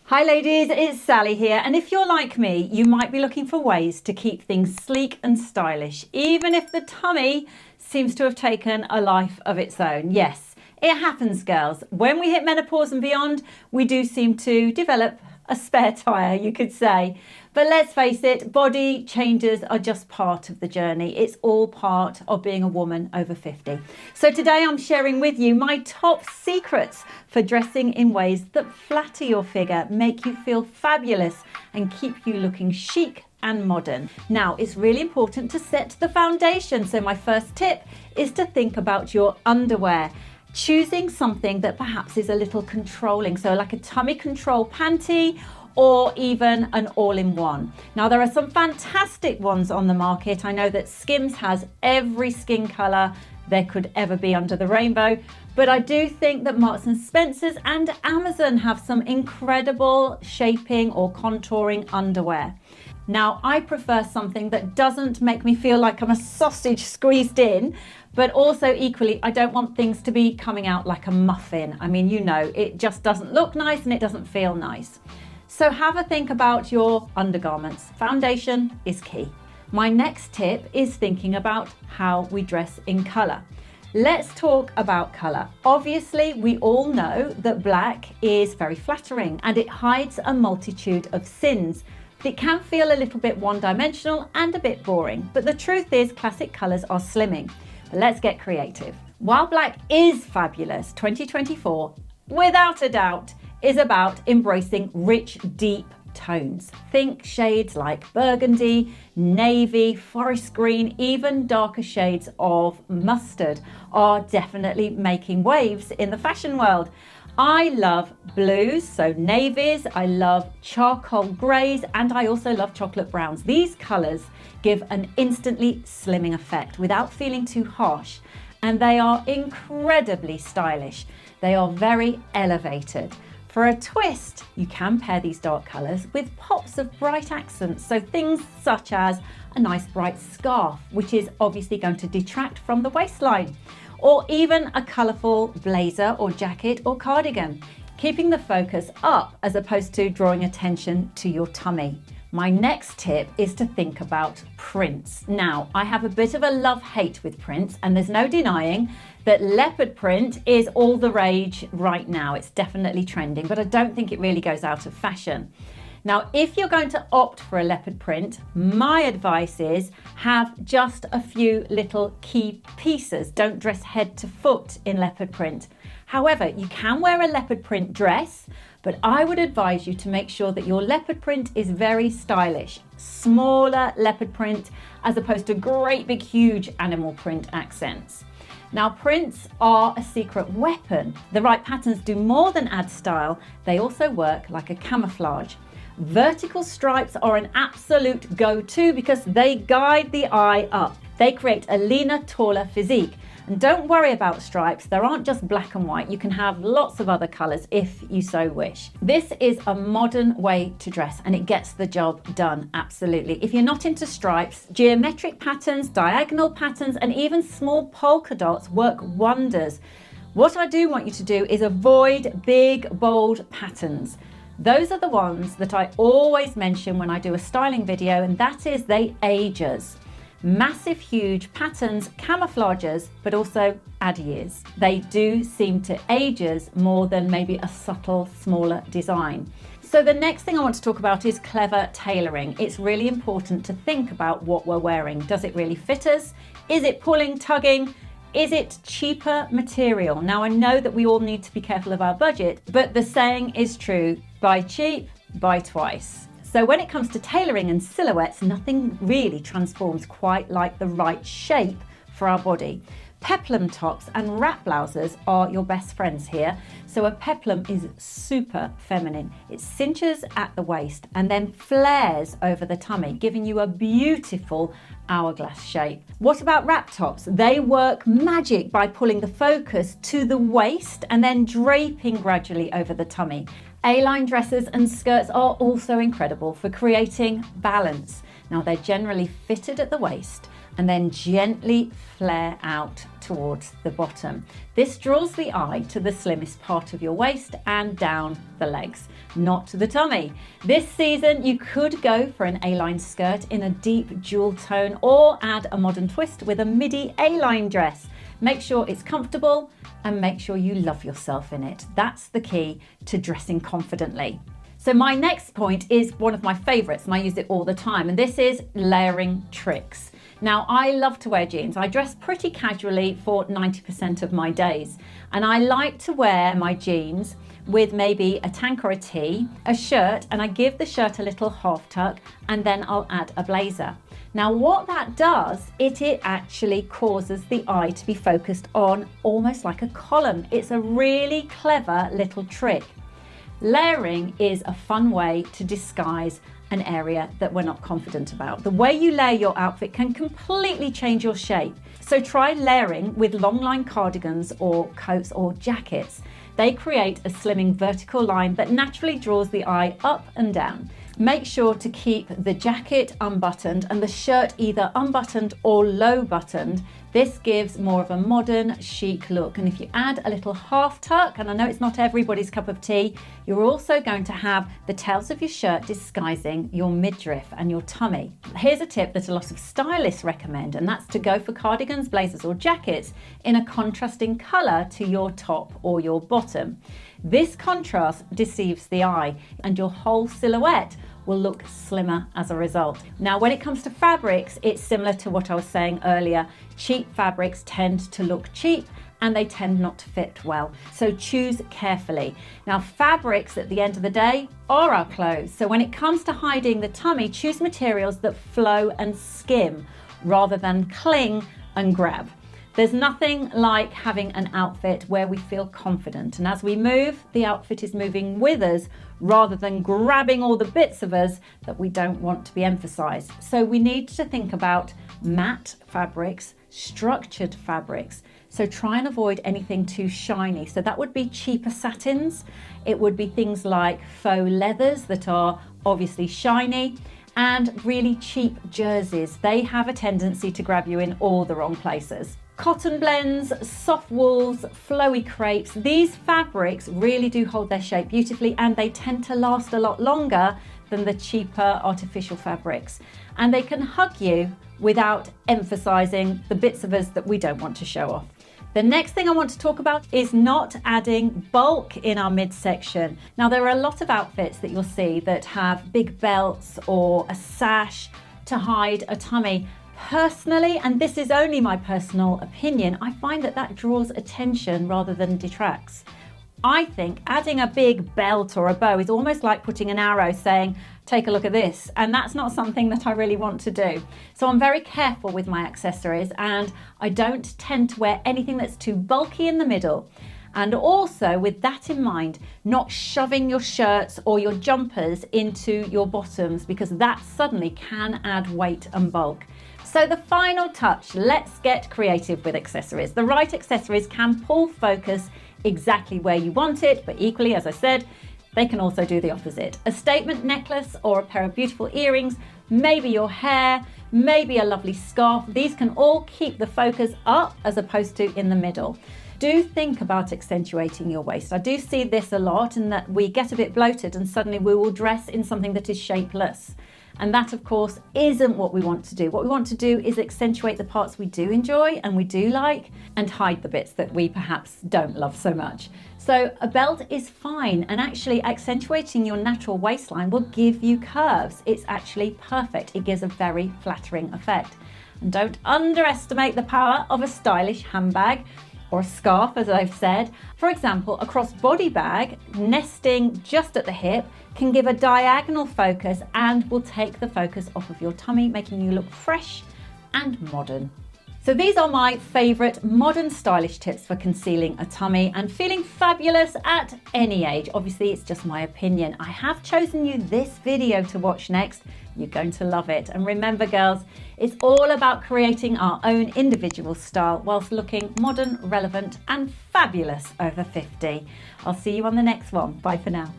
Hi ladies, it's Sally here, and if you're like me, you might be looking for ways to keep things sleek and stylish, even if the tummy seems to have taken a life of its own. Yes, it happens, girls. When we hit menopause and beyond, we do seem to develop a spare tire, you could say. But let's face it, body changes are just part of the journey. It's all part of being a woman over 50. So today I'm sharing with you my top secrets for dressing in ways that flatter your figure, make you feel fabulous and keep you looking chic and modern. Now, it's really important to set the foundation. So my first tip is to think about your underwear. Choosing something that perhaps is a little controlling, so like a tummy control panty or even an all-in-one. Now, there are some fantastic ones on the market. I know that Skims has every skin color there could ever be under the rainbow, but I do think that Marks and Spencer's and Amazon have some incredible shaping or contouring underwear. Now, I prefer something that doesn't make me feel like I'm a sausage squeezed in, but also equally, I don't want things to be coming out like a muffin. I mean, you know, it just doesn't look nice and it doesn't feel nice. So have a think about your undergarments. Foundation is key. My next tip is thinking about how we dress in color. Let's talk about color. Obviously, we all know that black is very flattering and it hides a multitude of sins. It can feel a little bit one-dimensional and a bit boring, but the truth is classic colors are slimming. But let's get creative. While black is fabulous, 2024, without a doubt, is about embracing rich, deep tones. Think shades like burgundy, navy, forest green, even darker shades of mustard are definitely making waves in the fashion world. I love blues, so navies, I love charcoal greys, and I also love chocolate browns. These colors give an instantly slimming effect without feeling too harsh, and they are incredibly stylish. They are very elevated. For a twist, you can pair these dark colors with pops of bright accents, so things such as a nice bright scarf, which is obviously going to detract from the waistline, or even a colourful blazer or jacket or cardigan, keeping the focus up as opposed to drawing attention to your tummy. My next tip is to think about prints. Now, I have a bit of a love-hate with prints, and there's no denying that leopard print is all the rage right now. It's definitely trending, but I don't think it really goes out of fashion. Now, if you're going to opt for a leopard print, my advice is have just a few little key pieces. Don't dress head to foot in leopard print. However, you can wear a leopard print dress, but I would advise you to make sure that your leopard print is very stylish. Smaller leopard print as opposed to great big huge animal print accents. Now, prints are a secret weapon. The right patterns do more than add style. They also work like a camouflage. Vertical stripes are an absolute go-to because they guide the eye up. They create a leaner, taller physique. And don't worry about stripes, there aren't just black and white. You can have lots of other colours if you so wish. This is a modern way to dress and it gets the job done, absolutely. If you're not into stripes, geometric patterns, diagonal patterns, and even small polka dots work wonders. What I do want you to do is avoid big, bold patterns. Those are the ones that I always mention when I do a styling video, and that is they age us. Massive, huge patterns, camouflages, but also adieux. They do seem to age us more than maybe a subtle, smaller design. So the next thing I want to talk about is clever tailoring. It's really important to think about what we're wearing. Does it really fit us? Is it pulling, tugging? Is it cheaper material? Now, I know that we all need to be careful of our budget, but the saying is true, buy cheap, buy twice. So when it comes to tailoring and silhouettes, nothing really transforms quite like the right shape for our body. Peplum tops and wrap blouses are your best friends here. So a peplum is super feminine. It cinches at the waist and then flares over the tummy, giving you a beautiful hourglass shape. What about wrap tops? They work magic by pulling the focus to the waist and then draping gradually over the tummy. A-line dresses and skirts are also incredible for creating balance. Now, they're generally fitted at the waist and then gently flare out towards the bottom. This draws the eye to the slimmest part of your waist and down the legs, not to the tummy. This season, you could go for an A-line skirt in a deep jewel tone or add a modern twist with a midi A-line dress. Make sure it's comfortable and make sure you love yourself in it. That's the key to dressing confidently. So my next point is one of my favorites, and I use it all the time, and this is layering tricks. Now, I love to wear jeans. I dress pretty casually for 90% of my days, and I like to wear my jeans with maybe a tank or a tee, a shirt, and I give the shirt a little half tuck, and then I'll add a blazer. Now, what that does, it actually causes the eye to be focused on almost like a column. It's a really clever little trick. Layering is a fun way to disguise an area that we're not confident about. The way you layer your outfit can completely change your shape. So try layering with long line cardigans or coats or jackets. They create a slimming vertical line that naturally draws the eye up and down. Make sure to keep the jacket unbuttoned and the shirt either unbuttoned or low buttoned. This gives more of a modern, chic look. And if you add a little half tuck, and I know it's not everybody's cup of tea, you're also going to have the tails of your shirt disguising your midriff and your tummy. Here's a tip that a lot of stylists recommend, and that's to go for cardigans, blazers, or jackets in a contrasting colour to your top or your bottom. This contrast deceives the eye, and your whole silhouette will look slimmer as a result. Now, when it comes to fabrics, it's similar to what I was saying earlier. Cheap fabrics tend to look cheap and they tend not to fit well. So choose carefully. Now, fabrics at the end of the day are our clothes. So when it comes to hiding the tummy, choose materials that flow and skim rather than cling and grab. There's nothing like having an outfit where we feel confident, and as we move, the outfit is moving with us rather than grabbing all the bits of us that we don't want to be emphasized. So we need to think about matte fabrics, structured fabrics. So try and avoid anything too shiny. So that would be cheaper satins. It would be things like faux leathers that are obviously shiny, and really cheap jerseys. They have a tendency to grab you in all the wrong places. Cotton blends, soft wools, flowy crepes, these fabrics really do hold their shape beautifully, and they tend to last a lot longer than the cheaper artificial fabrics. And they can hug you without emphasizing the bits of us that we don't want to show off. The next thing I want to talk about is not adding bulk in our midsection. Now, there are a lot of outfits that you'll see that have big belts or a sash to hide a tummy. Personally, and this is only my personal opinion, I find that that draws attention rather than detracts. I think adding a big belt or a bow is almost like putting an arrow saying, take a look at this, and that's not something that I really want to do. So I'm very careful with my accessories, and I don't tend to wear anything that's too bulky in the middle. And also, with that in mind, not shoving your shirts or your jumpers into your bottoms, because that suddenly can add weight and bulk. So the final touch, let's get creative with accessories. The right accessories can pull focus exactly where you want it, but equally, as I said, they can also do the opposite. A statement necklace or a pair of beautiful earrings, maybe your hair, maybe a lovely scarf. These can all keep the focus up as opposed to in the middle. Do think about accentuating your waist. I do see this a lot, in that we get a bit bloated and suddenly we will dress in something that is shapeless. And that, of course, isn't what we want to do. What we want to do is accentuate the parts we do enjoy and we do like, and hide the bits that we perhaps don't love so much. So a belt is fine, and actually accentuating your natural waistline will give you curves. It's actually perfect. It gives a very flattering effect. And don't underestimate the power of a stylish handbag or a scarf, as I've said. For example, a crossbody bag nesting just at the hip can give a diagonal focus and will take the focus off of your tummy, making you look fresh and modern. So these are my favourite modern stylish tips for concealing a tummy and feeling fabulous at any age. Obviously, it's just my opinion. I have chosen you this video to watch next. You're going to love it. And remember, girls, it's all about creating our own individual style whilst looking modern, relevant and fabulous over 50. I'll see you on the next one. Bye for now.